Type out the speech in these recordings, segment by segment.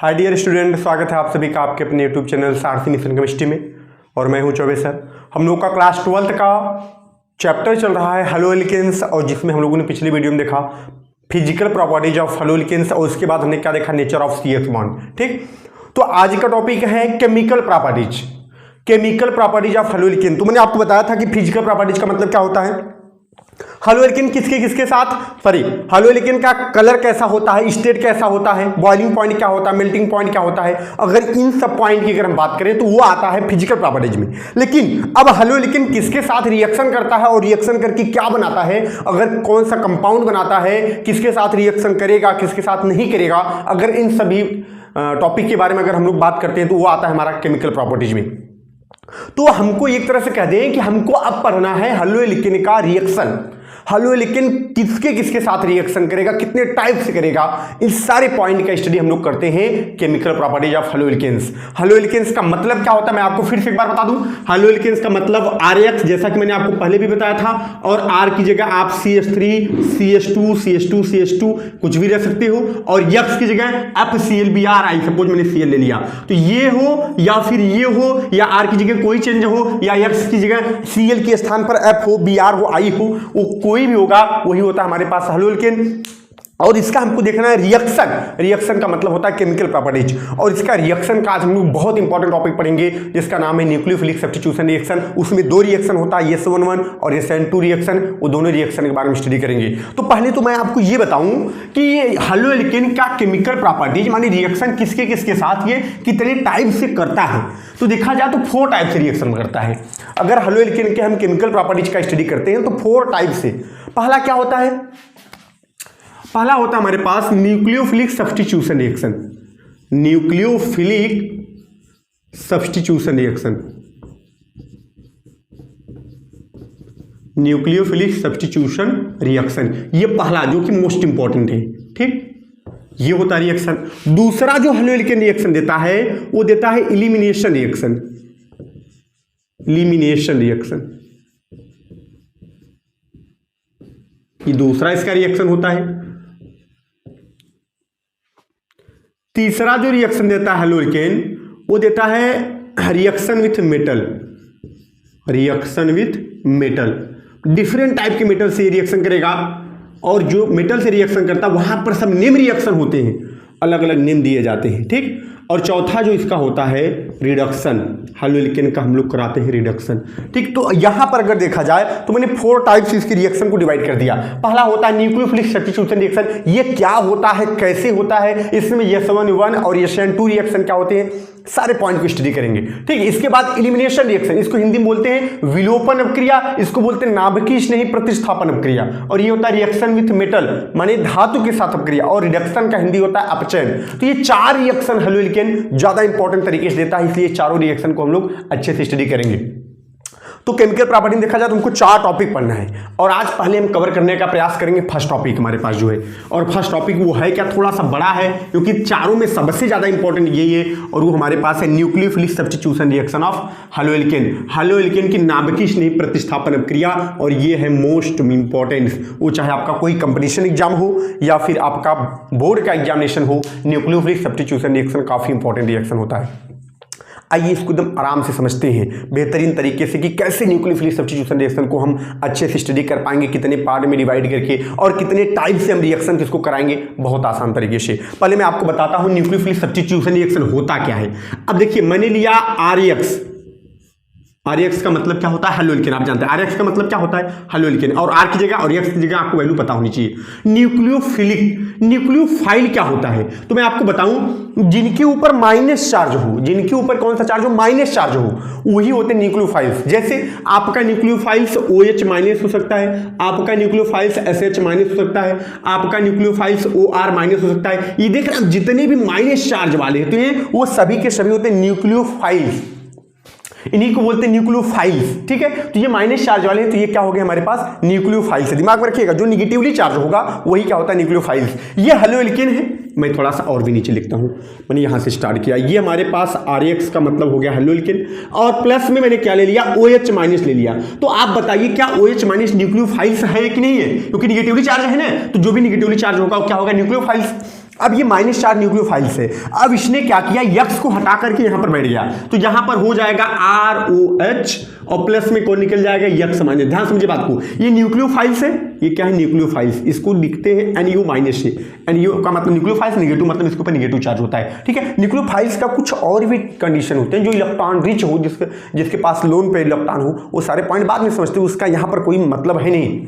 Hi dear student, स्वागत है आप सभी का आपके अपने यूट्यूब चैनल सारथी मिशन केमिस्ट्री में। और मैं हूं चौबे सर। हम लोग का क्लास 12th का चैप्टर चल रहा है हैलोएल्केन्स, और जिसमें हम लोगों ने पिछली वीडियो में देखा फिजिकल प्रॉपर्टीज ऑफ हैलोएल्केन्स, और उसके बाद हमने क्या देखा, नेचर ऑफ CH बॉन्ड। ठीक, तो आज का टॉपिक है chemical properties. Chemical properties of haloalkane. तो मैंने आपको बताया था कि फिजिकल प्रॉपर्टीज का मतलब क्या होता है, हैलोएल्केन किसके किसके साथ, सॉरी, हैलोएल्केन का कलर कैसा होता है, स्टेट कैसा होता है, बॉइलिंग पॉइंट क्या होता है, मेल्टिंग पॉइंट क्या होता है। अगर इन सब पॉइंट की अगर हम बात करें तो वो आता है फिजिकल प्रॉपर्टीज में। लेकिन अब हैलोएल्केन किसके साथ रिएक्शन करता है और रिएक्शन करके क्या बनाता है, अगर कौन सा कंपाउंड बनाता है, किसके साथ रिएक्शन करेगा, किसके साथ नहीं करेगा, अगर इन सभी टॉपिक के बारे में अगर हम लोग बात करते हैं तो वो आता है हमारा केमिकल प्रॉपर्टीज में। तो हमको एक तरह से कह दें कि हमको अब पढ़ना है हैलोएल्केन का रिएक्शन। हैलोएल्केन किसके किसके साथ रिएक्शन करेगा, कितने टाइप से करेगा, इस सारे पॉइंट का स्टडी हम लोग करते हैं केमिकल प्रॉपर्टीज ऑफ हैलोएल्केन्स। हैलोएल्केन्स का मतलब क्या होता है मैं आपको फिर से एक बार बता दूं। हैलोएल्केन्स का मतलब RX, जैसा कि मैंने आपको पहले भी बताया था, और R की जगह आप CH3 CH2 CH2 CH2 कुछ भी रख सकते हो, और X की जगह FClBr, सपोज मैंने Cl ले लिया तो ये हो या फिर ये हो, या R की जगह कोई चेंज हो, या X की जगह Cl के स्थान पर F हो, Br हो, I हो, वो कोई भी होगा, वही होता है हमारे पास हैलोएल्केन। और इसका हमको देखना है रिएक्शन। रिएक्शन का मतलब होता है केमिकल प्रॉपर्टीज, और इसका रिएक्शन का आज हम लोग बहुत इंपॉर्टेंट टॉपिक पढ़ेंगे जिसका नाम है न्यूक्लियोफिलिक सब्स्टिट्यूशन रिएक्शन। उसमें दो रिएक्शन होता है, SN1 और SN2 रिएक्शन। वो दोनों रिएक्शन के बारे में स्टडी करेंगे। तो पहले तो मैं आपको ये बताऊं कि हैलोएल्केन का केमिकल प्रॉपर्टीज मानी रिएक्शन किसके किसके साथ, ये कितने टाइप से करता है। तो देखा जाए तो 4 टाइप से रिएक्शन करता है। अगर हैलोएल्केन के हम केमिकल प्रॉपर्टीज का स्टडी करते हैं तो 4 टाइप से। पहला क्या होता है, पहला होता है हमारे पास nucleophilic substitution reaction. Nucleophilic substitution reaction, nucleophilic substitution reaction, ये पहला जो कि मोस्ट इंपॉर्टेंट है। ठीक, ये होता है रिएक्शन। दूसरा जो हैलोएल्केन रिएक्शन देता है वो देता है एलिमिनेशन रिएक्शन। एलिमिनेशन रिएक्शन, ये दूसरा इसका रिएक्शन होता है। तीसरा जो रिएक्शन देता है हैलोएल्केन वो देता है reaction with metal. Reaction with metal, different type के मेटल से रिएक्शन करेगा, और जो मेटल से रिएक्शन करता है वहां पर सब नेम रिएक्शन होते हैं, अलग अलग नेम दिए जाते हैं। ठीक, और चौथा जो इसका होता है रिडक्शन। हैलोएल्केन का हम लोग कराते हैं रिडक्शन। ठीक, तो यहां पर अगर देखा जाए तो मैंने 4 टाइप से इसकी रिएक्शन को डिवाइड कर दिया। पहला होता है न्यूक्लियोफिलिक सब्स्टिट्यूशन रिएक्शन। ये क्या होता है, कैसे होता है, इसमें SN1 और SN2 रिएक्शन क्या होते हैं, सारे पॉइंट को स्टडी करेंगे। ठीक है, इसके बाद एलिमिनेशन रिएक्शन, इसको हिंदी में बोलते हैं विलोपन अपक्रिया, इसको बोलते हैं नाभिकीय स्नेही प्रतिस्थापन अपक्रिया, और ये होता है रिएक्शन विथ मेटल माने धातु के साथ अपक्रिया, और रिडक्शन का हिंदी होता है अपचयन। तो ये 4 रिएक्शन हैलोएल्केन ज्यादा इंपॉर्टेंट तरीके से देता है, इसलिए चारों रिएक्शन को हम लोग अच्छे से स्टडी करेंगे। तो केमिकल प्रॉपर्टी देखा जाए तो हमको 4 टॉपिक पढ़ना है, और आज पहले हम कवर करने का प्रयास करेंगे फर्स्ट टॉपिक हमारे पास जो है। और फर्स्ट टॉपिक वो है क्या, थोड़ा सा बड़ा है, क्योंकि चारों में सबसे ज्यादा इंपॉर्टेंट यही है, और वो हमारे पास है nucleophilic substitution reaction of haloalkane. Haloalkane की नाभिकीय स्नेही प्रतिस्थापन अपक्रिया, और ये है मोस्ट इंपॉर्टेंट। वो चाहे आपका कोई कंपटीशन एग्जाम हो या फिर आपका बोर्ड का एग्जामिनेशन हो, न्यूक्लियोफिलिक सब्स्टिट्यूशन रिएक्शन काफी इंपॉर्टेंट रिएक्शन होता है। आइए इसको एकदम आराम से समझते हैं बेहतरीन तरीके से कि कैसे न्यूक्लियोफिलिक सब्स्टिट्यूशन रिएक्शन को हम अच्छे से स्टडी कर पाएंगे, कितने पार्ट में डिवाइड करके, और कितने टाइप से हम रिएक्शन किसको कराएंगे, बहुत आसान तरीके से। पहले मैं आपको बताता हूं न्यूक्लियोफिलिक सब्स्टिट्यूशन रिएक्शन होता क्या है। अब देखिए, मैंने लिया RX। RX का मतलब क्या होता है, हैलोएल्केन। आप जानते हैं RX का मतलब क्या होता है, हैलोएल्केन, और R की जगह और X की जगह आपको वैल्यू पता होनी चाहिए। न्यूक्लियोफिलिक, न्यूक्लियोफाइल क्या होता है, तो मैं आपको बताऊं, जिनके ऊपर माइनस चार्ज हो, जिनके ऊपर कौन सा चार्ज हो, माइनस चार्ज हो, वही होते हैं न्यूक्लियोफाइल्स। जैसे आपका न्यूक्लियोफाइल्स OH माइनस हो सकता है, आपका न्यूक्लियोफाइल्स SH माइनस हो सकता है, आपका न्यूक्लियोफाइल्स OR माइनस हो सकता है। ये देख रहे हैं, जितने भी माइनस चार्ज वाले होते हैं वो सभी के सभी होते हैं न्यूक्लियोफाइल्स, इन्हीं को बोलते हैं न्यूक्लियोफाइल्स। ठीक है, तो ये माइनस चार्ज वाले हैं, तो ये क्या हो गए हमारे पास, न्यूक्लियोफाइल्स। दिमाग में रखिएगा, जो निगेटिवली चार्ज होगा वही क्या होता है, न्यूक्लियोफाइल्स। ये हैलोएल्केन है। मैं थोड़ा सा और भी नीचे लिखता हूं, मैंने यहां से स्टार्ट किया। ये हमारे पास RX का मतलब हो गया हैलोएल्केन, और प्लस में मैंने क्या ले लिया, OH माइनस ले लिया। तो आप बताइए क्या OH माइनस न्यूक्लियोफाइल्स है कि नहीं है, क्योंकि निगेटिवली चार्ज है ना, तो जो भी निगेटिवली चार्ज होगा वो क्या होगा, न्यूक्लियोफाइल्स। अब ये -4 न्यूक्लियोफाइल्स है। अब इसने क्या किया, यक्स को हटा करके यहां पर बैठ गया, तो यहां पर हो जाएगा ROH और प्लस में कौन निकल जाएगा, यक्स माइनस। ध्यान समझिए बात को, ये न्यूक्लियोफाइल्स है, ये क्या है न्यूक्लियोफाइल्स, इसको लिखते हैं NU माइनस से। NU का मतलब न्यूक्लियोफाइल्स नेगेटिव, मतलब इसके ऊपर नेगेटिव चार्ज होता है, ठीक है। न्यूक्लियोफाइल्स का कुछ और भी कंडीशन होते हैं, जो इलेक्ट्रॉन रिच हो, जिसके पास लोन पे इलेक्ट्रॉन हो, वो सारे पॉइंट बाद में समझते हो, उसका यहां पर कोई मतलब है नहीं,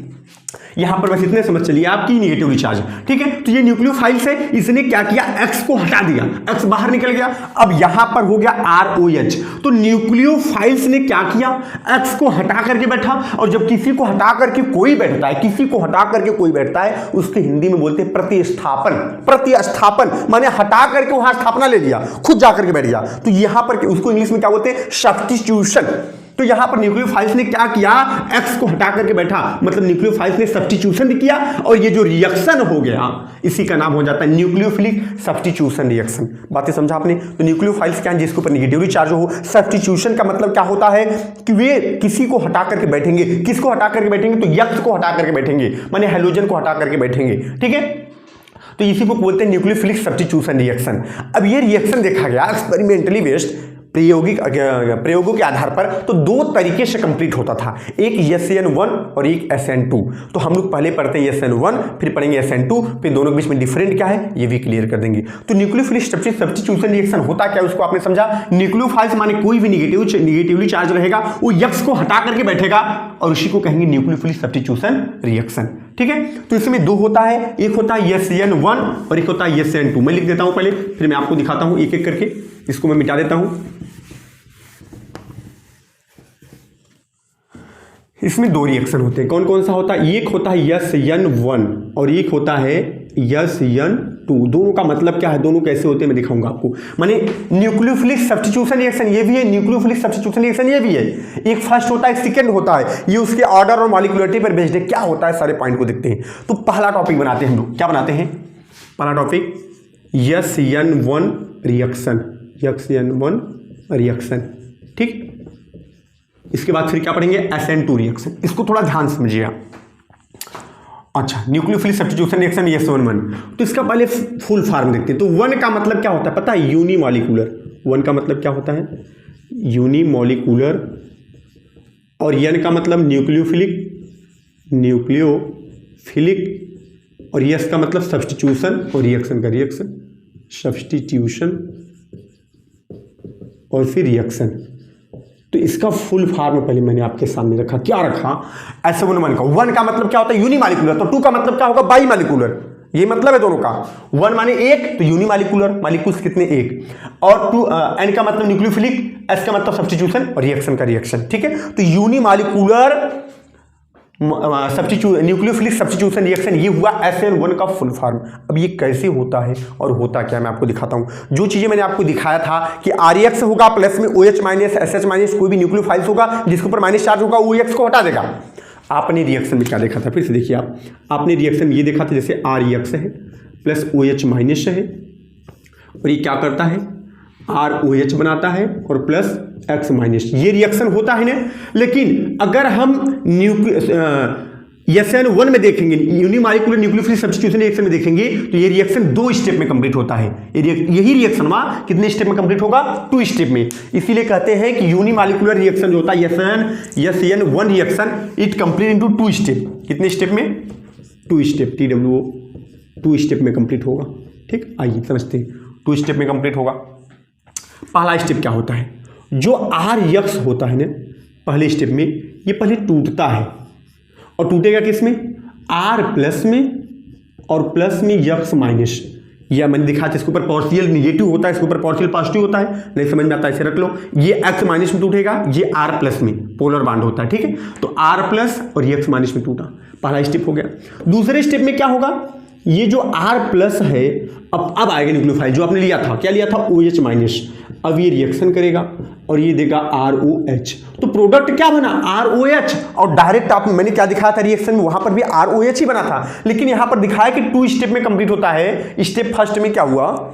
यहां पर बस इतने समझ चलिए आपकी नेगेटिव चार्ज, ठीक है। तो ये न्यूक्लियोफाइल्स है, इसने क्या किया, X को हटा दिया, X बाहर निकल गया, अब यहां पर हो गया ROH। तो न्यूक्लियोफाइल्स ने क्या किया, X को हटा करके बैठा, और जब किसी को हटा करके कोई बैठता है, किसी को हटा करके कोई बैठता है, उसके हिंदी में बोलते हैं प्रतिस्थापन। प्रतिस्थापन माने हटा करके वहां स्थापना ले लिया, खुद जाकर के बैठ गया, तो यहां पर उसको इंग्लिश में क्या बोलते हैं, सब्स्टिट्यूशन। तो यहां पर न्यूक्लियोफाइल्स ने क्या किया, X को हटा करके बैठा, मतलब न्यूक्लियोफाइल्स ने सब्स्टिट्यूशन किया, और ये जो रिएक्शन हो गया इसी का नाम हो जाता है न्यूक्लियोफिलिक सब्स्टिट्यूशन रिएक्शन। बातें समझा आपने। तो न्यूक्लियोफाइल्स क्या है, जिसके ऊपर नेगेटिवली चार्ज हो। सब्स्टिट्यूशन का मतलब क्या होता है कि वे किसी को हटा करके बैठेंगे, किसको हटा करके बैठेंगे, तो यक्स को हटा करके बैठेंगे, माने हाइड्रोजन को हटा करके बैठेंगे, ठीक है। तो इसी को बोलते हैं न्यूक्लियोफिलिक सब्स्टिट्यूशन रिएक्शन। अब ये रिएक्शन देखा गया एक्सपेरिमेंटली बेस्ड, प्रयोगों के आधार पर, तो 2 तरीके से कंप्लीट होता था, एक SN1 और एक SN2। तो हम लोग पहले पढ़ते हैं SN1, फिर पढ़ेंगे SN2, फिर दोनों के बीच में डिफरेंट क्या है ये भी क्लियर कर देंगे। तो न्यूक्लियोफिलिक सब्स्टिट्यूशन रिएक्शन होता क्या है उसको आपने समझा। न्यूक्लियोफाइल्स माने कोई भी नेगेटिवली चार्ज रहेगा, वो यक्स को हटा करके बैठेगा, और उसी को कहेंगे न्यूक्लियोफिलिक सब्स्टिट्यूशन रिएक्शन, ठीक है। तो इसमें 2 होता है, एक होता है SN1 और एक होता है SN2। मैं लिख देता हूं पहले, फिर मैं आपको दिखाता हूं एक एक करके, इसको मैं मिटा देता हूं। इसमें 2 रिएक्शन होते हैं, कौन कौन सा होता है, एक होता है SN1 और एक होता है SN2। दोनों का मतलब क्या है, दोनों कैसे होते हैं मैं दिखाऊंगा आपको। माने न्यूक्लियोफिलिक सब्स्टिट्यूशन रिएक्शन ये भी है, न्यूक्लियोफिलिक सब्स्टिट्यूशन रिएक्शन ये भी है। एक फर्स्ट होता है, सेकंड होता है, ये उसके ऑर्डर और मॉलिक्यूलरिटी पर बेस्ड है। क्या होता है सारे पॉइंट को देखते हैं। तो पहला टॉपिक बनाते हैं हम लोग, क्या बनाते हैं, पहला topic SN1 reaction, SN1 reaction, ठीक। इसके बाद फिर क्या पढ़ेंगे, SN2 रिएक्शन। इसको थोड़ा ध्यान समझिए। अच्छा, न्यूक्लियोफिलिक सब्स्टिट्यूशन रिएक्शन SN1। तो इसका पहले फुल फॉर्म देखते हैं। तो 1 का मतलब क्या होता है पता है, यूनिमॉलिक्यूलर। 1 का मतलब क्या होता है, यूनिमॉलिक्यूलर, और N का मतलब न्यूक्लियोफिलिक, और S का मतलब सब्स्टिट्यूशन, और रिएक्शन का रिएक्शन, सब्स्टिट्यूशन और फिर रिएक्शन। तो इसका फुल फॉर्म पहले मैंने आपके सामने रखा, क्या रखा, SN1 का। 1 का मतलब क्या होता है, यूनिमॉलिक्यूलर। तो 2 का मतलब क्या होगा, बाईमॉलिक्यूलर। ये मतलब है दोनों का। 1 माने 1, तो यूनिमॉलिक्यूलर, मॉलिक्यूल्स कितने 1, और 2 N का मतलब न्यूक्लियोफिलिक, S का मतलब सब्स्टिट्यूशन और रिएक्शन का रिएक्शन, ठीक है। तो यूनिमॉलिक्यूलर न्यूक्लियोफिलिक सब्स्टिट्यूशन रिएक्शन, ये हुआ SN1 का फुल फॉर्म। अब ये कैसे होता है और होता क्या मैं आपको दिखाता हूं। जो चीजें मैंने आपको दिखाया था कि RX होगा, प्लस में OH माइनस SH माइनस, कोई भी न्यूक्लियोफाइल्स होगा जिसके ऊपर माइनस चार्ज होगा, OX को हटा देगा। आपने रिएक्शन में क्या देखा था, फिर से देखिए आपने रिएक्शन ये देखा था, जैसे RX है प्लस OH माइनस है, और ये क्या करता है, ROH बनाता है और प्लस X माइनस, ये रिएक्शन होता है ना। लेकिन अगर हम SN1 में देखेंगे, यूनिमॉलिक्यूलर न्यूक्लियोफिलिक सब्स्टिट्यूशन रिएक्शन में देखेंगे, तो ये रिएक्शन 2 स्टेप में कंप्लीट होता है। यही रिएक्शन कितने स्टेप में कंप्लीट होगा, 2 स्टेप में। इसीलिए कहते हैं कि यूनिमॉलिक्यूलर रिएक्शन जो होता है SN1 reaction, it complete into 2 step. कितने स्टेप में, 2 स्टेप, TWO 2 स्टेप में कंप्लीट होगा, ठीक। आइए समझते हैं, 2 स्टेप में कंप्लीट होगा। पहला स्टेप क्या होता है, जो RX होता है ना, पहले स्टेप में ये पहले टूटता है, और टूटेगा किस में, R प्लस में और प्लस में X माइनस। या मैंने दिखा था, इसके ऊपर पार्शियल निगेटिव होता है, इसके ऊपर पार्शियल पॉजिटिव होता है, नहीं समझ में आता है इसे रख लो। ये X माइनस में टूटेगा, ये R प्लस में पोलर बॉन्ड होता है, ठीक है। तो R प्लस और X माइनस में टूटा, पहला स्टेप हो गया। दूसरे स्टेप में क्या होगा, ये जो R प्लस है, अब आएगा न्यूक्लियोफाइल जो आपने लिया था, क्या लिया था, OH माइनस। अब ये रिएक्शन करेगा और ये देगा ROH। तो प्रोडक्ट क्या बना, ROH। और डायरेक्ट मैंने क्या दिखाया था रिएक्शन में, वहां पर भी ROH ही बना था, लेकिन यहां पर दिखाया कि 2 स्टेप में कंप्लीट होता है। स्टेप फर्स्ट में क्या हुआ,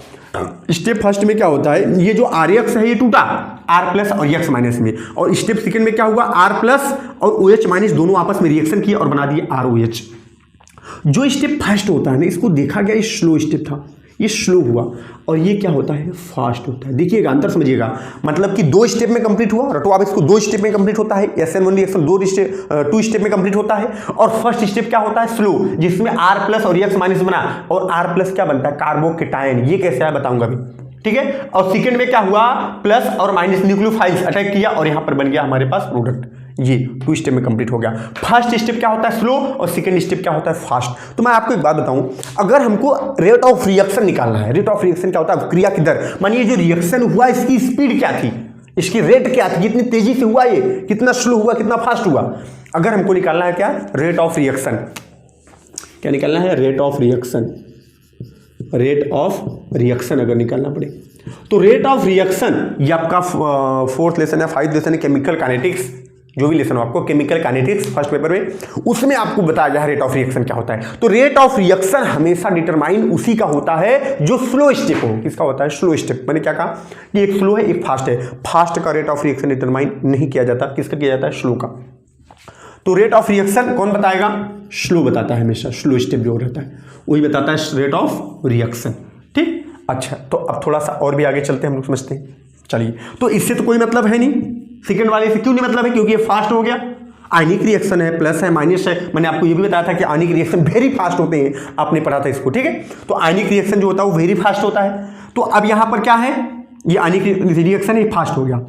स्टेप फर्स्ट में क्या होता है, ये जो RX है ये टूटा R प्लस और X माइनस में, और स्टेप सेकंड में क्या हुआ, R प्लस और OH माइनस दोनों आपस में रिएक्शन किए और बना दिए ROH। जो स्टेप फर्स्ट होता है ना, इसको देखा गया स्लो स्टेप था, ये स्लो हुआ, और ये क्या होता है, फास्ट होता है। देखिएगा अंतर समझिएगा, मतलब कि 2 स्टेप में कंप्लीट हुआ, रटो आप इसको, 2 स्टेप में कंप्लीट होता है SN1 रिएक्शन, 2 स्टेप में कंप्लीट होता है। और फर्स्ट स्टेप क्या होता है, स्लो, जिसमें R प्लस और X माइनस बना, और R प्लस क्या बनता है, कार्बोकेटायन। ये कैसे है बताऊंगा अभी, ठीक है। और सेकंड में क्या हुआ, प्लस और माइनस न्यूक्लियोफाइल्स अटैक किया, और यहां पर बन गया हमारे पास प्रोडक्ट। ये 2 स्टेप में कंप्लीट हो गया। फर्स्ट स्टेप क्या होता है, स्लो, और सेकंड स्टेप क्या होता है, फास्ट। तो मैं आपको एक बात बताऊं, अगर हमको रेट ऑफ रिएक्शन निकालना है, रेट ऑफ रिएक्शन क्या होता है, क्रिया की दर, मानिए जो रिएक्शन हुआ इसकी स्पीड क्या थी, इसकी रेट क्या थी, कितनी तेजी से हुआ, ये कितना स्लो हुआ, कितना फास्ट हुआ। अगर हमको निकालना है क्या, रेट ऑफ रिएक्शन, क्या निकालना है, rate of reaction, rate of reaction अगर निकालना पड़े तो रेट ऑफ रिएक्शन, ये आपका 4th लेसन है, 5th लेसन है, केमिकल काइनेटिक्स, जो भी लेसन हो आपको, केमिकल काइनेटिक्स फर्स्ट पेपर में, उसमें आपको बताया गया है रेट ऑफ रिएक्शन क्या होता है। तो रेट ऑफ रिएक्शन हमेशा डिटरमाइन उसी का होता है जो स्लो स्टेप हो। किसका होता है, स्लो स्टेप। मैंने क्या कहा कि एक स्लो है एक फास्ट है, फास्ट का रेट ऑफ रिएक्शन डिटरमाइन नहीं किया जाता, किसका किया जाता है, स्लो का। तो रेट ऑफ रिएक्शन कौन बताएगा, स्लो बताता है, हमेशा स्लो स्टेप जो रहता है वही बताता है रेट ऑफ रिएक्शन, ठीक। अच्छा, तो अब थोड़ा सा और भी आगे चलते हैं, हम लोग समझते हैं। चलिए, तो इससे तो कोई मतलब है नहीं, सेकंड वाले से क्यों नहीं मतलब है, क्योंकि ये फास्ट हो गया। आयनिक रिएक्शन है, प्लस है माइनस है, मैंने आपको ये भी बताया था कि आयनिक रिएक्शन वेरी फास्ट होते हैं, आपने पढ़ा था इसको, ठीक है। तो आयनिक रिएक्शन जो होता है वो वेरी फास्ट होता है। तो अब यहां पर क्या है, ये आयनिक रिएक्शन है, फास्ट हो गया।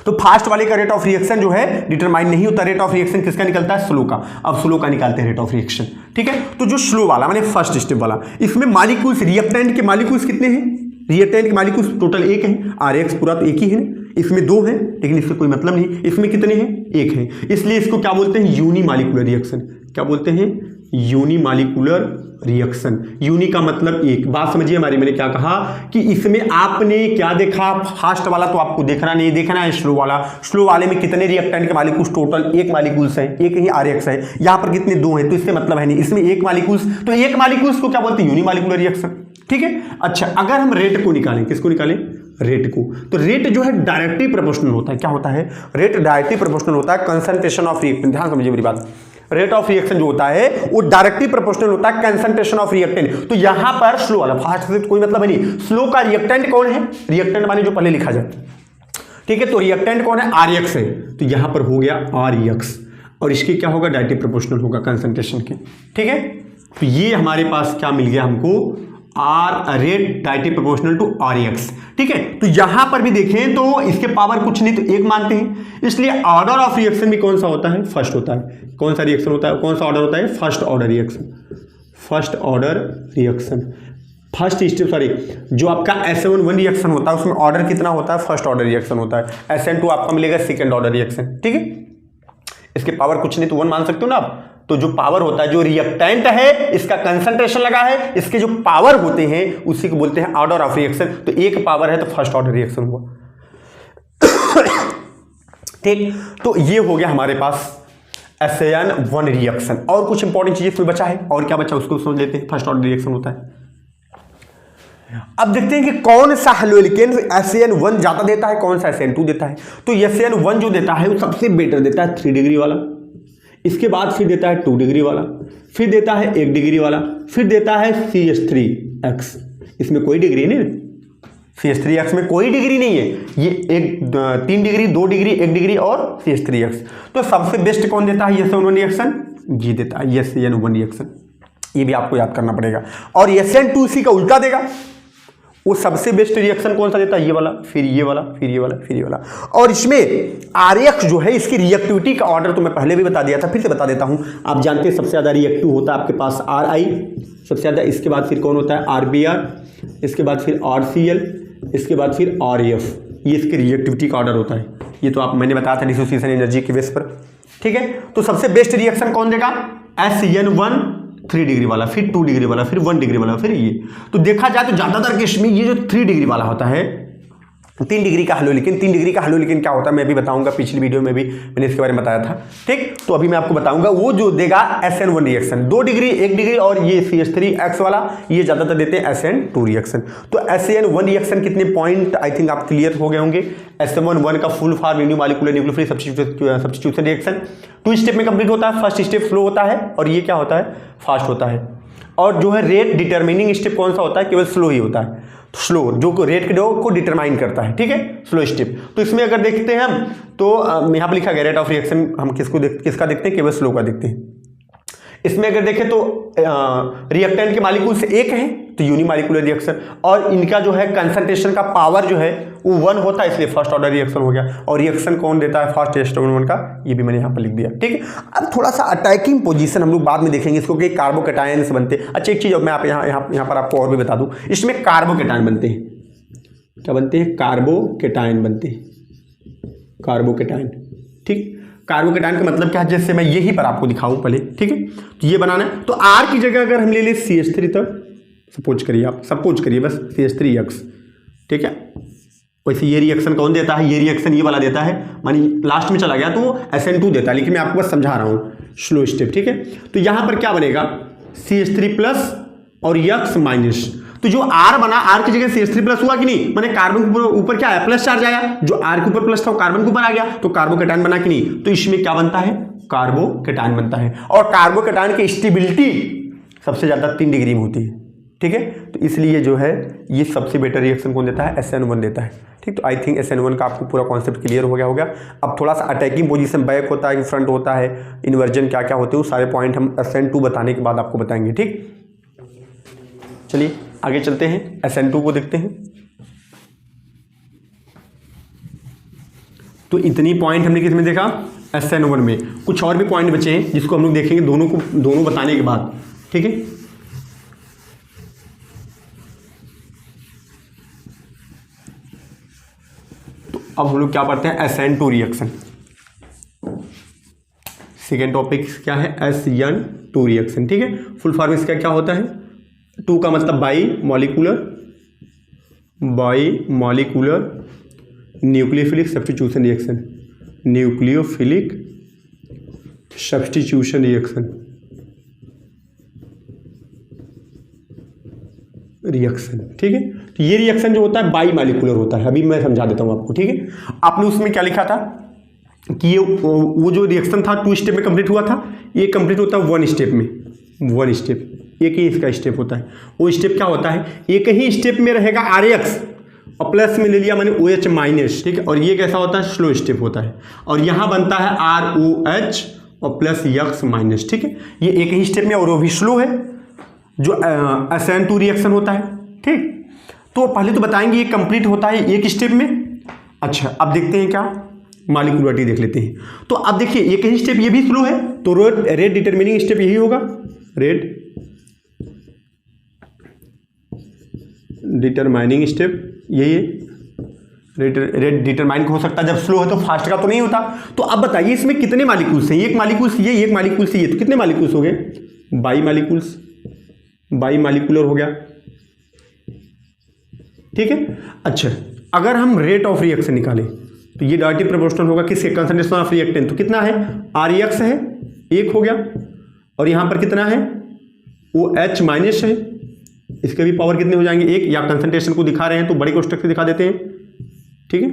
तो फास्ट वाले का रेट ऑफ रिएक्शन जो है डिटरमाइन नहीं होता, रेट ऑफ रिएक्शन किसका निकलता है, स्लो का। अब स्लो का निकालते हैं रेट ऑफ रिएक्शन, ठीक है। तो जो स्लो वाला माने फर्स्ट स्टेप वाला, इसमें मॉलिक्यूल्स, रिएक्टेंट के मॉलिक्यूल्स कितने हैं, रिएक्टेंट के मॉलिक्यूल्स टोटल 1 है, RX पूरा तो एक ही है, इसमें 2 है, लेकिन इससे कोई मतलब नहीं, इसमें कितने हैं, 1 है, इसलिए इसको क्या बोलते हैं, यूनिमॉलिक्यूलर रिएक्शन। क्या बोलते हैं, यूनिमॉलिक्यूलर रिएक्शन। यूनि का मतलब एक, बात समझिए हमारी, मैंने क्या कहा कि इसमें आपने क्या देखा, फास्ट वाला तो आपको देखना नहीं, देखना है स्लो वाला। स्लो वाले में कितने रिएक्टेंट के मॉलिक्यूल्स, टोटल 1 मॉलिक्यूल्स हैं, एक ही RX है, यहां पर कितने, 2 हैं, तो इससे मतलब है नहीं, इसमें 1 मॉलिक्यूल्स, तो 1 मॉलिक्यूल्स को क्या बोलते हैं, यूनिमॉलिक्यूलर रिएक्शन, ठीक है। अच्छा, अगर हम रेट को निकालें, किसको निकालें, रेट को, तो रेट जो है डायरेक्टली प्रोपोर्शनल होता है। क्या होता है, रेट डायरेक्टली प्रोपोर्शनल होता है कंसंट्रेशन ऑफ रिएक्टेंट। ध्यान समझिए मेरी बात, रेट ऑफ रिएक्शन जो होता है वो डायरेक्टली प्रोपोर्शनल होता है कंसंट्रेशन ऑफ रिएक्टेंट। तो यहां पर स्लो वाला, फास्ट से कोई मतलब नहीं, स्लो का रिएक्टेंट कौन है, रिएक्टेंट माने जो पहले लिखा जाए, ठीक है। तो रिएक्टेंट कौन है, RX है, तो यहां पर हो गया RX, और इसकी क्या होगा, डायरेक्टली प्रोपोर्शनल होगा कंसंट्रेशन के, ठीक है। तो ये हमारे पास क्या मिल गया हमको, rate directly proportional to RX, ठीक है। तो यहां पर भी देखें तो इसके पावर कुछ नहीं तो 1 मानते हैं, इसलिए ऑर्डर ऑफ रिएक्शन भी कौन सा होता है, फर्स्ट होता है। कौन सा रिएक्शन होता है, कौन सा ऑर्डर होता है, first order reaction, first order reaction, first step, sorry, जो आपका SN1 रिएक्शन होता है उसमें ऑर्डर कितना होता है, फर्स्ट ऑर्डर रिएक्शन होता है। SN2 आपका मिलेगा सेकंड ऑर्डर रिएक्शन, ठीक है। इसके पावर कुछ नहीं तो 1 मान सकते हो ना आप। तो जो पावर होता है, जो रिएक्टेंट है इसका कंसंट्रेशन लगा है, इसके जो पावर होते हैं उसी को बोलते हैं ऑर्डर ऑफ रिएक्शन। तो 1 पावर है तो फर्स्ट ऑर्डर रिएक्शन हुआ, ठीक। तो ये हो गया हमारे पास SN1 रिएक्शन। और कुछ इंपॉर्टेंट चीज इसमें बचा है, और क्या बचा उसको समझ लेते हैं। फर्स्ट ऑर्डर रिएक्शन होता है। अब देखते हैं कि कौन सा हेलोइकेन SN1 ज्यादा देता है, कौन सा SN2 देता है। तो SN1 जो देता है वो सबसे बेटर देता है 3 डिग्री वाला, इसके बाद फिर देता है 2 डिग्री वाला, फिर देता है 1 डिग्री वाला, फिर देता है CH3X। इसमें कोई डिग्री नहीं, CH3X में कोई डिग्री नहीं है, ये 3 डिग्री, 2 डिग्री, 1 डिग्री और CH3X। तो सबसे बेस्ट कौन देता है, SN1 रिएक्शन, ये देता है SN1 रिएक्शन। ये भी आपको याद करना पड़ेगा। और SN2 इसी का उल्टा देगा, वो सबसे बेस्ट रिएक्शन कौन सा देता है, ये वाला, फिर ये वाला, फिर ये वाला, फिर ये वाला। और इसमें RX जो है इसकी रिएक्टिविटी का ऑर्डर तो मैं पहले भी बता दिया था, फिर से बता देता हूं। आप जानते हैं सबसे ज्यादा रिएक्टिव होता है आपके पास RI, सबसे ज्यादा, इसके बाद फिर कौन होता है RBr, इसके बाद फिर RCl, इसके बाद फिर RF। ये इसके रिएक्टिविटी का ऑर्डर होता है। ये तो आप मैंने बताया था डिसोसिएशन एनर्जी के बेस पर, ठीक है। तो सबसे बेस्ट रिएक्शन कौन देगा, SN1 3 डिग्री वाला, फिर 2 डिग्री वाला, फिर 1 डिग्री वाला, फिर ये। तो देखा जाए तो ज्यादातर केस में ये जो 3 डिग्री वाला होता है, 3 डिग्री का हेलोइकेन, 3 डिग्री का हेलोइकेन क्या होता है मैं भी बताऊंगा, पिछली वीडियो में भी मैंने इसके बारे में बताया था, ठीक। तो अभी मैं आपको बताऊंगा वो जो देगा SN1 रिएक्शन, 2 डिग्री, 1 डिग्री, और ये CH3X वाला, ये ज्यादातर देते हैं SN2 रिएक्शन। तो SN1 रिएक्शन कितने पॉइंट आई थिंक आप क्लियर हो गए होंगे। SN1 का full form unimolecular nucleophilic substitution reaction 2 step में कंप्लीट होता है। फर्स्ट स्टेप स्लो होता है और ये क्या होता है, फास्ट होता है। और जो है रेट डिटरमिनिंग स्टेप कौन सा होता है, केवल स्लो ही होता है, तो स्लो जो रेट के को डिटरमाइन करता है, ठीक है, स्लो स्टेप। तो इसमें अगर देखते हैं हम तो यहाँ पर लिखा गया रेट ऑफ रिएक्शन, हम किसका देखते हैं, केवल स्लो का देखते हैं। इसमें अगर देखें तो रिएक्टेंट के मालिक्यूल्स एक हैं तो यूनिमालिकुलर रिएक्शन, और इनका जो है कंसंट्रेशन का पावर जो है वो 1 होता है, इसलिए फर्स्ट ऑर्डर रिएक्शन हो गया। और रिएक्शन कौन देता है, फर्स्ट H2O1 का, ये भी मैंने यहाँ पर लिख दिया, ठीक है। अब थोड़ा सा अटैकिंग पोजीशन हम लोग बाद में देखेंगे इसको कि कार्बोकैटायंस बनते हैं। अच्छा एक चीज़ मैं आप यहाँ पर आपको और भी बता दूँ, इसमें कार्बोकैटायन बनते हैं, क्या बनते हैं, कार्बोकैटायन बनते हैं, कार्बोकैटायन, ठीक। कार्बोकैटायन का मतलब क्या है, जैसे मैं यहीं पर आपको दिखाऊं पहले, ठीक है। तो ये बनाना है, तो R की जगह अगर हम ले लें CH3, तब सपोज करिए, आप सपोज करिए बस CH3X, ठीक है। वैसे ये रिएक्शन कौन देता है, ये रिएक्शन ये वाला देता है, मानी लास्ट में चला गया तो वो SN2 देता है, लेकिन मैं आपको बस समझा रहा हूँ स्लो स्टेप, ठीक है। तो यहाँ पर क्या बनेगा, CH3+ और X-, तो जो R बना, R की जगह CH3+ हुआ कि नहीं, मैंने कार्बन के ऊपर क्या है, प्लस चार्ज आया, जो R के ऊपर प्लस था वो कार्बन के ऊपर आ गया, तो कार्बोकैटायन बना कि नहीं, तो इसमें क्या बनता है, कार्बोकैटायन बनता है। और कार्बोकैटायन की स्टेबिलिटी सबसे ज़्यादा 3 डिग्री में होती है, ठीक है। तो इसलिए जो है ये सबसे बेटर रिएक्शन कौन देता है, SN1 देता है, ठीक। तो आई थिंक SN1 का आपको पूरा कॉन्सेप्ट क्लियर हो गया। अब थोड़ा सा अटैकिंग पोजीशन बैक होता है, फ्रंट होता है, इन्वर्जन क्या क्या होते हैं, वो सारे पॉइंट हम SN2 बताने के बाद आपको बताएंगे, ठीक। चलिए आगे चलते हैं, SN2 को देखते हैं। तो इतनी पॉइंट हमने किस में देखा, SN1 में। कुछ और भी पॉइंट बचे हैं जिसको हम लोग देखेंगे दोनों बताने के बाद, ठीक है। तो अब हम लोग क्या पढ़ते हैं, SN2 रिएक्शन। सेकेंड टॉपिक क्या है, SN2 रिएक्शन, ठीक है। फुल फॉर्म इसका क्या होता है, 2 का मतलब by molecular nucleophilic substitution reaction, nucleophilic substitution reaction, ठीक है। तो ये रिएक्शन जो होता है बाई मॉलिक्यूलर होता है, अभी मैं समझा देता हूँ आपको, ठीक है। आपने उसमें क्या लिखा था कि ये वो जो रिएक्शन था 2 स्टेप में कंप्लीट हुआ था, ये कंप्लीट होता है 1 स्टेप में, 1 स्टेप, एक ही इसका स्टेप होता है। वो स्टेप क्या होता है, एक ही स्टेप में रहेगा RX और प्लस में ले लिया मैंने OH-, ठीक है। और ये कैसा होता है, स्लो स्टेप होता है, और यहाँ बनता है ROH और प्लस X-, ठीक है। ये एक ही स्टेप में, और वो भी स्लो है, जो SN2 रिएक्शन होता है, ठीक। तो पहले तो बताएंगे ये कंप्लीट होता है एक स्टेप में। अच्छा अब देखते हैं क्या, मॉलिक्यूलरिटी देख लेते हैं। तो अब देखिए एक ही स्टेप, ये भी स्लो है, तो रेट डिटरमिनिंग स्टेप यही होगा, रेट डिटरमाइनिंग स्टेप यही है। रेट डिटरमाइन हो सकता है जब स्लो है, तो फास्ट का तो नहीं होता। तो अब बताइए इसमें कितने मॉलिक्यूल्स हैं, एक मॉलिक्यूल्स ये, एक मॉलिक्यूल्स ये, तो कितने मॉलिक्यूल्स हो गए, बाई मॉलिक्यूलर हो गया, ठीक है। अच्छा अगर हम रेट ऑफ रिएक्शन निकालें तो ये डायरेक्टली प्रोपोर्शनल होगा किसके, कंसंट्रेशन ऑफ रिएक्टेंट। तो कितना है, RX है, 1 हो गया, और यहाँ पर कितना है, OH- है, इसके भी पावर कितने हो जाएंगे, 1। या कंसंट्रेशन को दिखा रहे हैं तो बड़े कोष्ठक से दिखा देते हैं, ठीक है।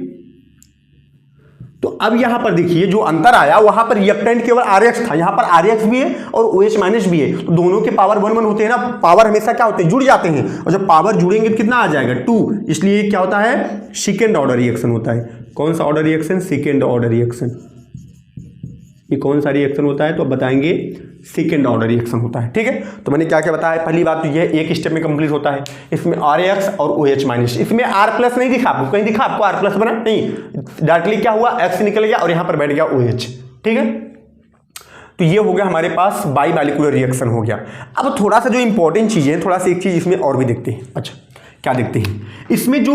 तो अब यहां पर देखिए जो अंतर आया, वहां पर रिएक्टेंट केवल RX था, यहां पर RX भी है और OH- भी है, तो दोनों के पावर 1 होते हैं ना, पावर हमेशा क्या होते हैं, जुड़ जाते हैं, और जब पावर जुड़ेंगे तो कितना आ जाएगा, 2। इसलिए क्या होता है, सेकेंड ऑर्डर रिएक्शन होता है। कौन सा order reaction, second order reaction. ये कौन सा रिएक्शन होता है, तो अब बताएंगे सेकेंड ऑर्डर रिएक्शन होता है, ठीक है। तो मैंने क्या क्या बताया, पहली बात तो यह एक स्टेप में कंप्लीट होता है, इसमें RX और OH-, इसमें R+ नहीं दिखा आपको, कहीं दिखा आपको R+ बना नहीं, डायरेक्टली क्या हुआ, X निकल गया और यहां पर बैठ गया OH, ठीक है। तो ये हो गया हमारे पास बाई मॉलिक्यूलर रिएक्शन हो गया। अब थोड़ा सा जो इंपॉर्टेंट चीज़ है, थोड़ा सा एक चीज़ इसमें और भी देखते हैं। अच्छा क्या देखते हैं, इसमें जो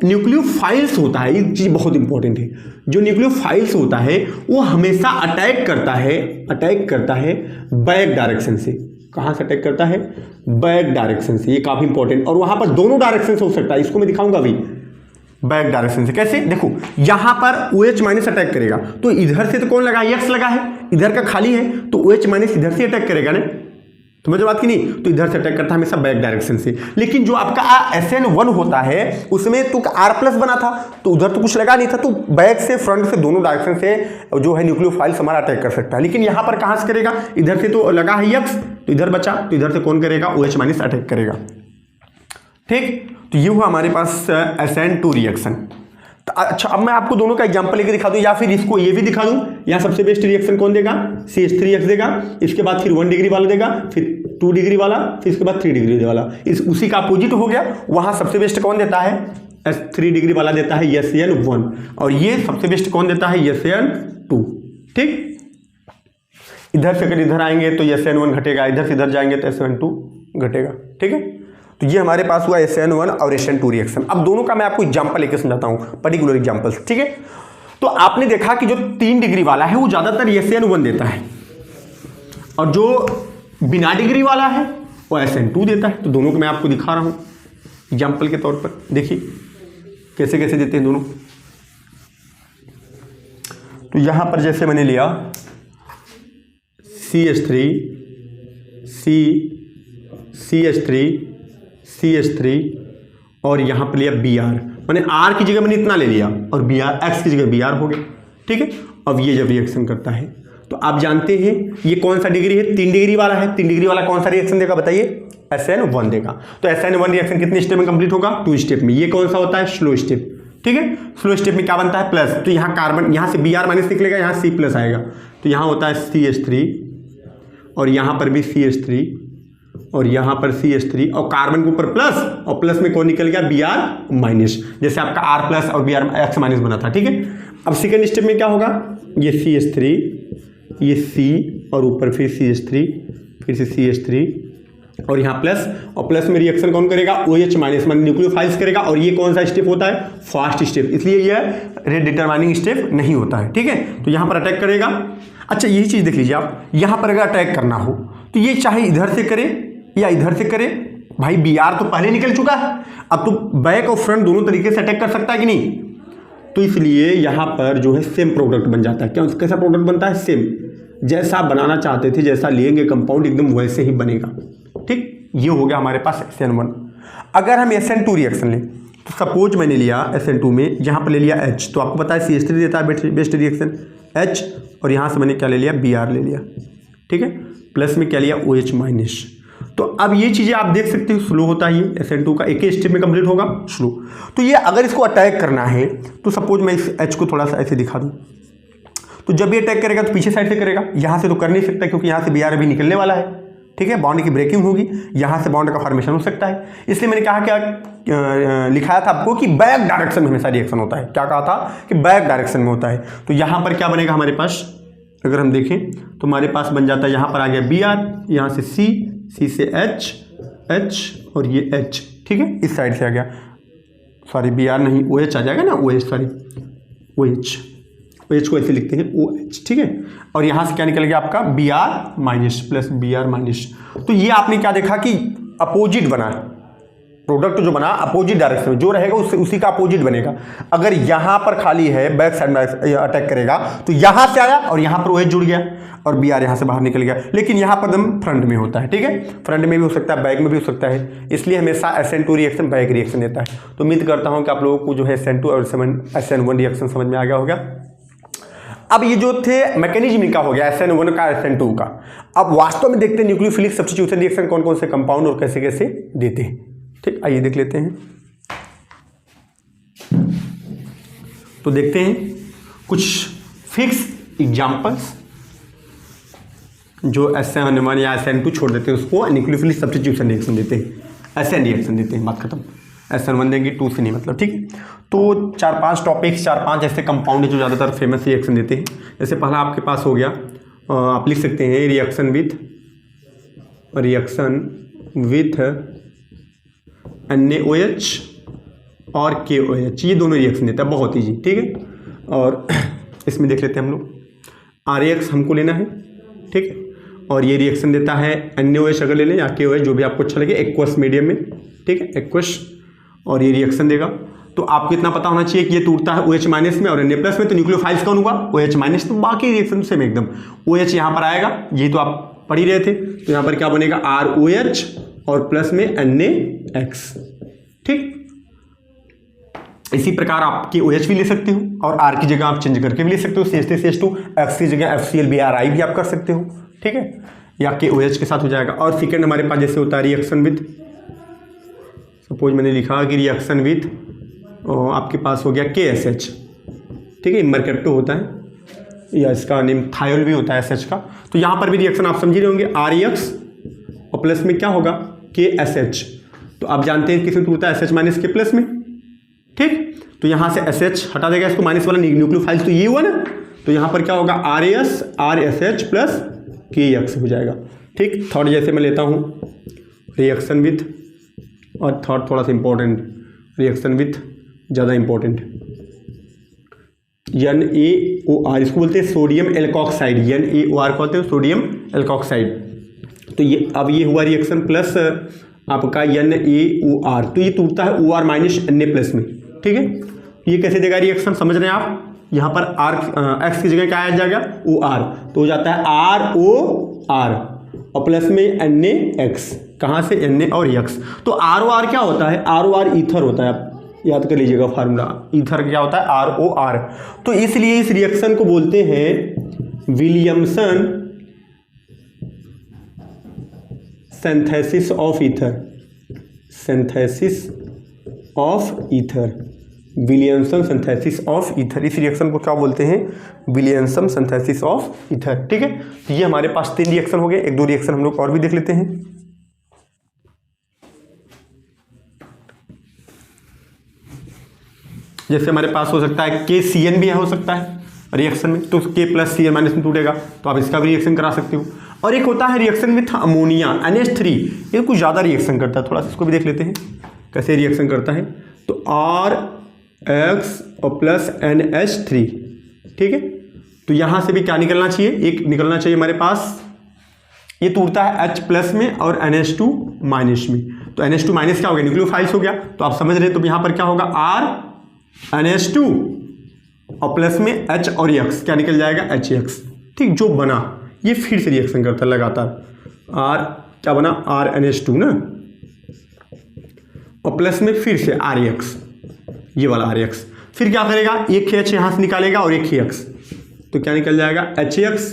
न्यूक्लियोफाइल्स होता है, ये चीज़ बहुत इंपॉर्टेंट है। जो न्यूक्लियोफाइल्स होता है वो हमेशा अटैक करता है बैक डायरेक्शन से। कहाँ से अटैक करता है, बैक डायरेक्शन से, ये काफ़ी इंपॉर्टेंट। और वहाँ पर दोनों डायरेक्शन से हो सकता है, इसको मैं दिखाऊंगा अभी। बैक डायरेक्शन से कैसे, देखो यहाँ पर OH- अटैक करेगा, तो इधर से तो कौन लगा, X लगा है, इधर का खाली है, तो OH- इधर से अटैक करेगा ना, तो मुझे बात की नहीं, तो इधर से अटैक करता है हमेशा बैक डायरेक्शन से। लेकिन जो आपका SN1 होता है उसमें तो R+ बना था, तो उधर तो कुछ लगा नहीं था, तो बैक से फ्रंट से दोनों डायरेक्शन से जो है न्यूक्लियोफाइल्स हमारा अटैक कर सकता है। लेकिन यहाँ पर कहाँ से करेगा, इधर से तो लगा है X, तो इधर बचा, तो इधर से कौन करेगा, OH- अटैक करेगा। ठीक, तो ये हुआ हमारे पास SN2 रिएक्शन। तो अच्छा, अब मैं आपको दोनों का एग्जांपल लेके दिखा दूं, या फिर इसको ये भी दिखा दूं। यहाँ सबसे बेस्ट रिएक्शन कौन देगा, CH3X देगा, इसके बाद फिर 1 डिग्री वाला देगा, फिर 2 डिग्री वाला, फिर इसके बाद 3 डिग्री वाला, उसी का अपोजिट हो गया। वहां सबसे बेस्ट कौन देता है, 3 डिग्री वाला देता है SN1, और ये सबसे बेस्ट कौन देता है, SN2। ठीक, इधर से अगर इधर आएंगे तो SN1 घटेगा, इधर से इधर जाएंगे तो SN2 घटेगा। ठीक है, तो ये हमारे पास हुआ SN1 और SN2 रिएक्शन। अब दोनों का मैं आपको एग्जांपल लेके समझाता हूं, पर्टिकुलर एग्जांपल्स। ठीक है, तो आपने देखा कि जो 3 डिग्री वाला है वो ज्यादातर SN1 देता है, और जो बिना डिग्री वाला है वो SN2 देता है। तो दोनों को मैं आपको दिखा रहा हूं एग्जांपल के तौर पर, देखिए कैसे कैसे देते हैं दोनों। तो यहां पर जैसे मैंने लिया CH3 CH3 और यहाँ पर लिया Br, मैंने R की जगह मैंने इतना ले लिया और Br, X की जगह Br हो गया। ठीक है, अब ये जब रिएक्शन करता है तो आप जानते हैं ये कौन सा डिग्री है, 3 डिग्री वाला है। 3 डिग्री वाला कौन सा रिएक्शन देगा बताइए, SN1 देगा। तो SN1 रिएक्शन कितने स्टेप में कंप्लीट होगा, 2 स्टेप में। ये कौन सा होता है, स्लो स्टेप। ठीक है, स्लो स्टेप में क्या बनता है, प्लस, तो यहाँ कार्बन, यहाँ से Br- निकलेगा, यहाँ C+ आएगा, तो यहाँ होता है CH3, और यहाँ पर भी CH3, और यहाँ पर CH3, और कार्बन के ऊपर प्लस, और प्लस में कौन निकल गया, Br-, जैसे आपका R+ और Br-X- बना था। ठीक है, अब सेकेंड स्टेप में क्या होगा, ये CH3, ये C, और ऊपर फिर CH3, फिर से CH3, और यहाँ प्लस, और प्लस में रिएक्शन कौन करेगा, OH- माने न्यूक्लियोफाइल्स करेगा। और ये कौन सा स्टेप होता है, फास्ट स्टेप, इसलिए यह रेट डिटरमाइनिंग स्टेप नहीं होता है। ठीक है, तो यहाँ पर अटैक करेगा। अच्छा, यही चीज़ देख लीजिए आप, यहाँ पर अगर अटैक करना हो तो ये चाहे इधर से करे या इधर से करे, भाई Br तो पहले निकल चुका है, अब तो बैक और फ्रंट दोनों तरीके से अटैक कर सकता है कि नहीं। तो इसलिए यहाँ पर जो है सेम प्रोडक्ट बन जाता है। क्या कैसा प्रोडक्ट बनता है, सेम, जैसा आप बनाना चाहते थे, जैसा लेंगे कंपाउंड एकदम वैसे ही बनेगा। ठीक, ये हो गया हमारे पास SN1। अगर हम SN2 रिएक्शन लें, तो सपोज मैंने लिया SN2 में, यहाँ पर ले लिया H, तो आपको पता है CH3 देता है बेस्ट रिएक्शन H, और यहाँ से मैंने क्या ले लिया, Br ले लिया। ठीक है, प्लस में क्या लिया, OH-। तो अब ये चीज़ें आप देख सकते हो, स्लो होता है ये, SN2 का एक ही स्टेप में कंप्लीट होगा, स्लो। तो ये अगर इसको अटैक करना है तो सपोज मैं इस H को थोड़ा सा ऐसे दिखा दूँ, तो जब ये अटैक करेगा तो पीछे साइड से करेगा, यहाँ से तो कर नहीं सकता क्योंकि यहाँ से Br अभी निकलने वाला है। ठीक है, बॉन्ड की ब्रेकिंग होगी, यहाँ से बॉन्ड का फॉर्मेशन हो सकता है। इसलिए मैंने कहा क्या लिखाया था आपको कि बैक डायरेक्शन में हमेशा रिएक्शन होता है। क्या कहा था कि बैक डायरेक्शन में होता है। तो यहाँ पर क्या बनेगा हमारे पास, अगर हम देखें तो हमारे पास बन जाता है, यहाँ पर आ गया Br, यहाँ से C से H, और ये H। ठीक है, इस साइड से आ गया, सॉरी Br नहीं, OH आ जाएगा ना, OH, सॉरी OH को ऐसे लिखते हैं OH। ठीक है, और यहाँ से क्या निकल गया आपका Br- प्लस Br-। तो ये आपने क्या देखा कि अपोजिट बना, प्रोडक्ट जो बना अपोजिट डायरेक्शन में, जो रहेगा उससे उसी का अपोजिट बनेगा। अगर यहाँ पर खाली है, बैक साइड में अटैक करेगा, तो यहाँ से आया और यहाँ पर OH जुड़ गया और Br यहाँ से बाहर निकल गया। लेकिन यहाँ पर एकदम फ्रंट में होता है। ठीक है, फ्रंट में भी हो सकता है, बैक में भी हो सकता है, इसलिए हमेशा SN2 रिएक्शन बैक रिएक्शन देता है। तो उम्मीद करता हूँ कि आप लोगों को जो है SN2 और SN1 रिएक्शन समझ में आ गया होगा। अब ये जो थे मैकेनिज्म का हो गया SN1 का, SN2 का। अब वास्तव में देखते हैं न्यूक्लियोफिलिक सब्स्टिट्यूशन रिएक्शन कौन कौन से कंपाउंड और कैसे कैसे देते हैं। ठीक, आइए देख लेते हैं। तो देखते हैं कुछ फिक्स एग्जांपल्स जो SN1 या SN2 छोड़ देते हैं, उसको न्यूक्लियोफिलिक सब्स्टिट्यूशन रिएक्शन देते हैं, SN रिएक्शन देते हैं, बात खत्म। SN1 देंगे, 2 से नहीं मतलब। ठीक, तो 4-5 टॉपिक्स, 4-5 ऐसे कंपाउंड जो ज़्यादातर फेमस रिएक्शन देते हैं। जैसे पहला आपके पास हो गया, आप लिख सकते हैं रिएक्शन विथ NaOH और KOH, ये दोनों रिएक्शन देता है, बहुत ईजी। ठीक है, और इसमें देख लेते हैं हम लोग, RAX हमको लेना है। ठीक है, और ये रिएक्शन देता है NaOH अगर ले लें या KOH, जो भी आपको अच्छा लगे, एक्वस मीडियम में। ठीक है, एक्वस, और ये रिएक्शन देगा। तो आपको इतना पता होना चाहिए कि ये टूटता है OH- में और Na+ में, तो न्यूक्लियोफाइल्स कौन होगा, OH-, तो बाकी रिएक्शन सेम एकदम। OH यहाँ पर आएगा, यही तो आप पढ़ ही रहे थे। तो यहाँ पर क्या बनेगा ROH और प्लस में NaX। ठीक, इसी प्रकार आपके OH भी ले सकते हो और R की जगह आप चेंज करके भी ले सकते हो, CH3CH2, X की जगह FCl Bri भी आप कर सकते हो। ठीक है, या के OH के साथ हो जाएगा। और सेकेंड हमारे पास जैसे होता है रिएक्शन विथ, सपोज मैंने लिखा कि रिएक्शन विथ आपके पास हो गया KSH। ठीक है, मर्केप्टो होता है या इसका नेम थायोल भी होता है SH का। तो यहाँ पर भी रिएक्शन आप समझ रहे होंगे, REX और प्लस में क्या होगा KSH। तो आप जानते हैं किसमें टूटता है SH माइनस के प्लस में। ठीक, तो यहाँ से SH हटा देगा, इसको माइनस वाला न्यूक्लियोफाइल तो ये हुआ ना, तो यहाँ पर क्या होगा RAS RSH प्लस KX हो जाएगा। ठीक, थर्ड जैसे मैं लेता हूँ रिएक्शन विथ, और थर्ड थोड़ा सा इंपॉर्टेंट, रिएक्शन विथ ज़्यादा इंपॉर्टेंट, NaOR, इसको बोलते हैं सोडियम एल्कोक्साइड। NaOR को बोलते हैं सोडियम एल्कोक्साइड। तो ये अब ये हुआ रिएक्शन प्लस आपका NaOR, तो ये टूटता है OR माइनस Na प्लस में। ठीक है, ये कैसे देगा रिएक्शन, समझ रहे हैं आप। यहाँ पर X की जगह क्या आ जाएगा OR, तो हो जाता है ROR और प्लस में NaX। कहाँ से Na और X। तो ROR क्या होता है, ROR ईथर होता है, आप याद कर लीजिएगा फार्मूला, ईथर क्या होता है ROR। तो इसलिए इस रिएक्शन को बोलते हैं Williamson synthesis of ether, synthesis of ether, Williamson synthesis of ether. इस रिएक्शन को क्या बोलते हैं, विलियमसन सिंथेसिस ऑफ ईथर। ठीक है, तो ये हमारे पास 3 रिएक्शन हो गए, एक 2 रिएक्शन हम लोग और भी देख लेते हैं। जैसे हमारे पास हो सकता है KCN भी हो सकता है रिएक्शन में, तो K प्लस Cn माइनस में टूटेगा, तो आप इसका भी रिएक्शन करा सकते हो। और एक होता है रिएक्शन विथ अमोनिया NH3, ये कुछ ज़्यादा रिएक्शन करता है, थोड़ा सा इसको भी देख लेते हैं कैसे रिएक्शन करता है। तो RX और प्लस NH3। ठीक है, तो यहाँ से भी क्या निकलना चाहिए, एक निकलना चाहिए हमारे पास, ये टूटता है H प्लस में और NH2 माइनस में। तो NH2 माइनस क्या हो गया, न्यूक्लियोफाइल्स हो गया। तो आप समझ रहे हैं, तो यहाँ पर क्या होगा R NH2 और प्लस में H और X, क्या निकल जाएगा HX। ठीक, जो बना ये फिर से रिएक्शन करता है लगातार, R क्या बना RNH2 ना, और प्लस में फिर से RX, ये वाला RX, फिर क्या करेगा एक H यहाँ से निकालेगा और एक X, तो क्या निकल जाएगा HX।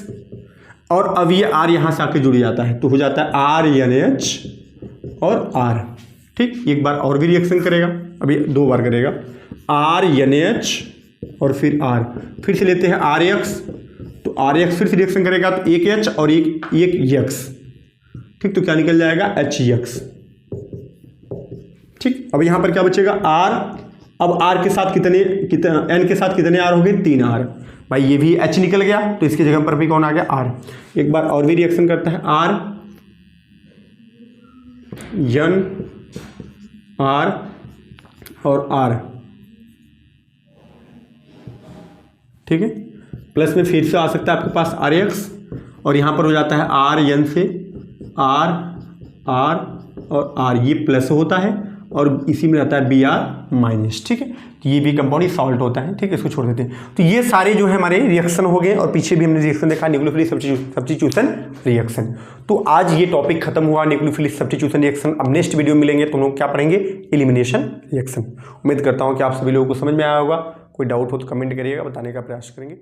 और अब ये R यहाँ से आके जुड़ जाता है, तो हो जाता है RNH और R। ठीक, एक बार और भी रिएक्शन करेगा, अभी 2 बार करेगा, RNH और फिर R, फिर से लेते हैं RX, तो RX फिर से रिएक्शन करेगा, तो एक H और एक X। ठीक, तो क्या निकल जाएगा HX। ठीक, अब यहाँ पर क्या बचेगा R, अब R के साथ कितने N के साथ कितने R हो गए 3 R, भाई ये भी H निकल गया, तो इसकी जगह पर भी कौन आ गया R। एक बार और भी रिएक्शन करता है R N R और R। ठीक है, प्लस में फिर से आ सकता है आपके पास RX, और यहाँ पर हो जाता है RN से R और R, ये प्लस होता है और इसी में रहता है Br माइनस। ठीक है, तो ये भी कंपाउंड सॉल्ट होता है। ठीक है, इसको छोड़ देते हैं। तो ये सारे जो है हमारे रिएक्शन हो गए, और पीछे भी हमने रिएक्शन देखा न्यूक्लियोफिलिक सब्स्टिट्यूशन रिएक्शन। तो आज ये टॉपिक खत्म हुआ न्यूक्लियोफिलिक सब्स्टिट्यूशन रिएक्शन। अब नेक्स्ट वीडियो में मिलेंगे तो हम लोग क्या पढ़ेंगे, एलिमिनेशन रिएक्शन। उम्मीद करता हूँ कि आप सभी लोगों को समझ में आया होगा। कोई डाउट हो तो कमेंट करिएगा, बताने का प्रयास करेंगे।